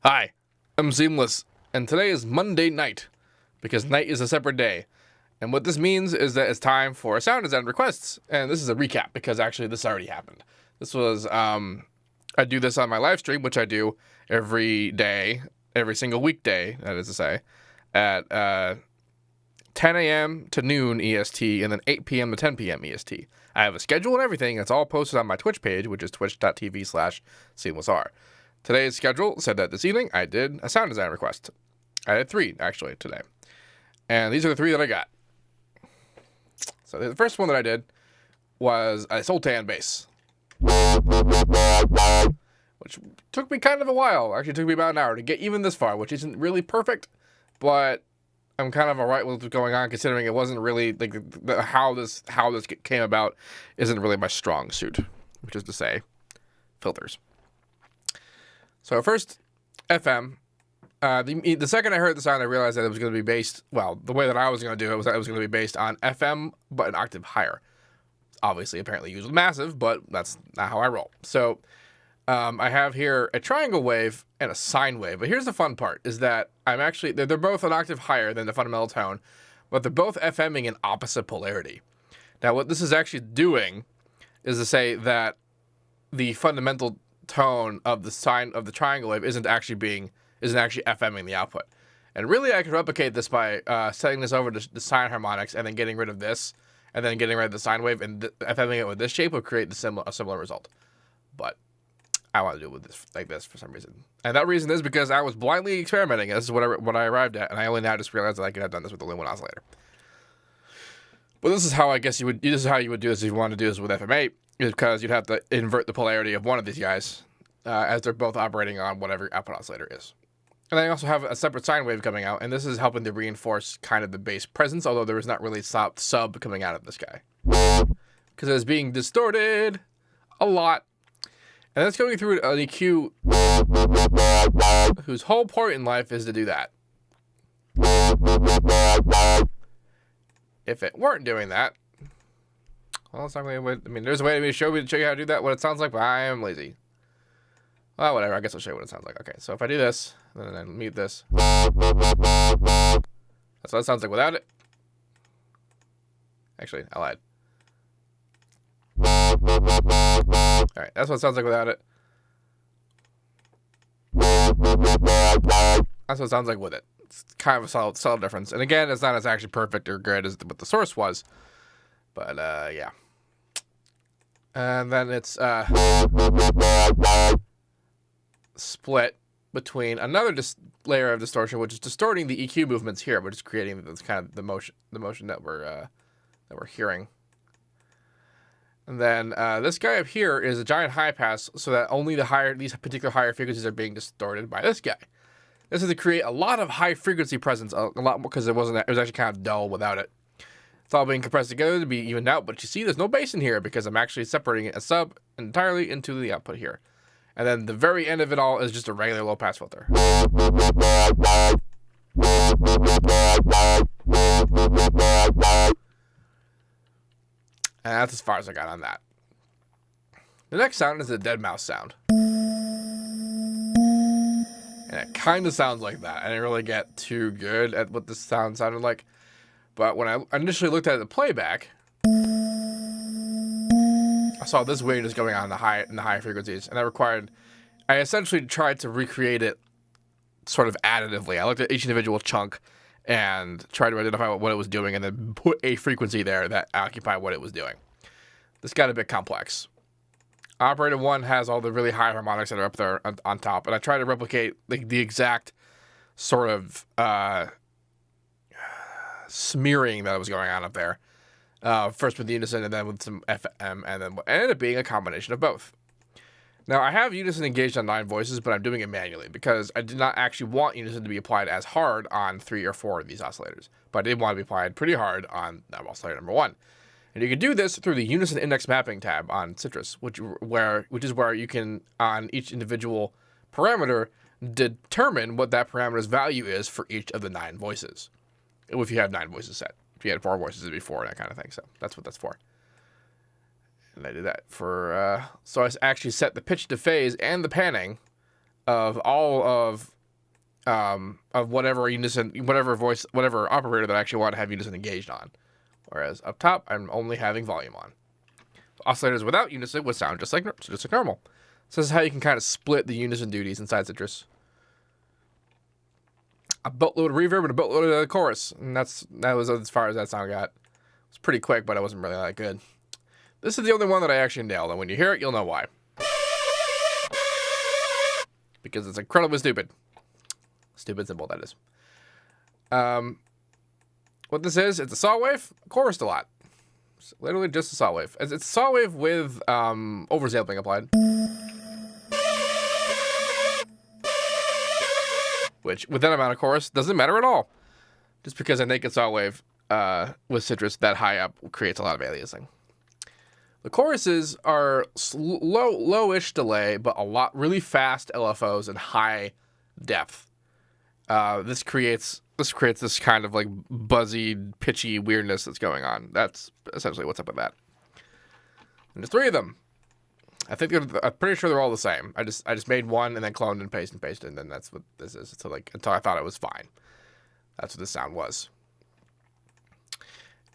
Hi, I'm Seamless, and today is Monday night, because night is a separate day. And what this means is that it's time for sound design requests, and this is a recap, because actually this already happened. This was, I do this on my live stream, which I do every day, every single weekday, that is to say, at 10 a.m. to noon EST, and then 8 p.m. to 10 p.m. EST. I have a schedule and everything, it's all posted on my Twitch page, which is twitch.tv/SeamlessR. Today's schedule said that this evening I did a sound design request. I did 3, actually, today. And these are the 3 that I got. So the first one that I did was a Sultan bass, which took me kind of a while. Actually, it took me about an hour to get even this far, which isn't really perfect, but I'm kind of alright with what's going on, considering it wasn't really, like, how this came about isn't really my strong suit, which is to say, filters. So first, FM. The second I heard the sound, I realized that it was going to be based, well, the way that I was going to do it was that it was going to be based on FM, but an octave higher. Obviously, apparently used with massive, but that's not how I roll. So I have here a triangle wave and a sine wave. But here's the fun part, is that I'm actually, they're both an octave higher than the fundamental tone, but they're both FMing in opposite polarity. Now, what this is actually doing is to say that the fundamental tone of the sine of the triangle wave isn't actually FMing the output. And really, I could replicate this by setting this over to the sine harmonics and then getting rid of this, and then getting rid of the sine wave, and FMing it with this shape will create a similar result. But I want to do it with this like this for some reason, and that reason is because I was blindly experimenting. This is what I arrived at, and I only now just realized that I could have done this with only one oscillator. But this is how I guess you would. This is how you would do this if you wanted to do this with FM8. Is because you'd have to invert the polarity of one of these guys, as they're both operating on whatever output oscillator is. And then I also have a separate sine wave coming out, and this is helping to reinforce kind of the bass presence, although there is not really sub coming out of this guy, because it's being distorted a lot. And that's going through an EQ whose whole point in life is to do that. If it weren't doing that, well, it's not really. I mean, there's a way to show you how to do that, what it sounds like, but I am lazy. Well, whatever. I guess I'll show you what it sounds like. Okay, so if I do this, and then I mute this, that's what it sounds like without it. Actually, I lied. All right, that's what it sounds like without it. That's what it sounds like with it. It's kind of a subtle difference. And again, it's not as actually perfect or good as what the source was, but yeah. And then it's split between another layer of distortion, which is distorting the EQ movements here, which is creating this kind of the motion that we're hearing. And then this guy up here is a giant high pass, so that only these particular higher frequencies are being distorted by this guy. This is to create a lot of high frequency presence, a lot more, because it was actually kind of dull without it. It's all being compressed together to be evened out, but you see there's no bass in here because I'm actually separating it a sub entirely into the output here. And then the very end of it all is just a regular low pass filter. And that's as far as I got on that. The next sound is a dead mouse sound. And it kind of sounds like that. I didn't really get too good at what this sound sounded like. But when I initially looked at the playback, I saw this weirdness going on in the high frequencies, and that required. I essentially tried to recreate it sort of additively. I looked at each individual chunk and tried to identify what it was doing, and then put a frequency there that occupied what it was doing. This got a bit complex. Operator 1 has all the really high harmonics that are up there on top, and I tried to replicate the exact sort of smearing that was going on up there. First with the unison, and then with some FM, and then what ended up being a combination of both. Now, I have unison engaged on 9 voices, but I'm doing it manually because I did not actually want unison to be applied as hard on 3 or 4 of these oscillators, but I did want to be applied pretty hard on oscillator number 1. And you can do this through the unison index mapping tab on Citrus, which is where you can, on each individual parameter, determine what that parameter's value is for each of the 9 voices. If you have 9 voices set. If you had 4 voices, it'd be 4, that kind of thing. So that's what that's for. And I did that for, so I actually set the pitch to phase and the panning of all of of whatever unison, whatever operator that I actually want to have unison engaged on. Whereas up top, I'm only having volume on. Oscillators without unison would sound just like normal. So this is how you can kind of split the unison duties inside Citrus. A boatload of reverb and a boatload of chorus, and that was as far as that sound got. It's pretty quick, but it wasn't really that good. This is the only one that I actually nailed, and when you hear it, you'll know why. Because it's incredibly stupid. Stupid simple, that is. What this is, it's a saw wave, chorused a lot. It's literally just a saw wave. It's a saw wave with oversampling applied. Which, with that amount of chorus, doesn't matter at all. Just because a naked saw wave with Citrus that high up creates a lot of aliasing. The choruses are lowish delay, but really fast LFOs and high depth. This creates this kind of like buzzy, pitchy weirdness that's going on. That's essentially what's up with that. And there's 3 of them. I'm pretty sure they're all the same. I just made one and then cloned and pasted, and then that's what this is. So like until I thought it was fine. That's what this sound was.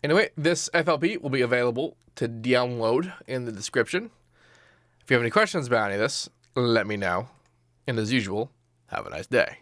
Anyway, this FLP will be available to download in the description. If you have any questions about any of this, let me know. And as usual, have a nice day.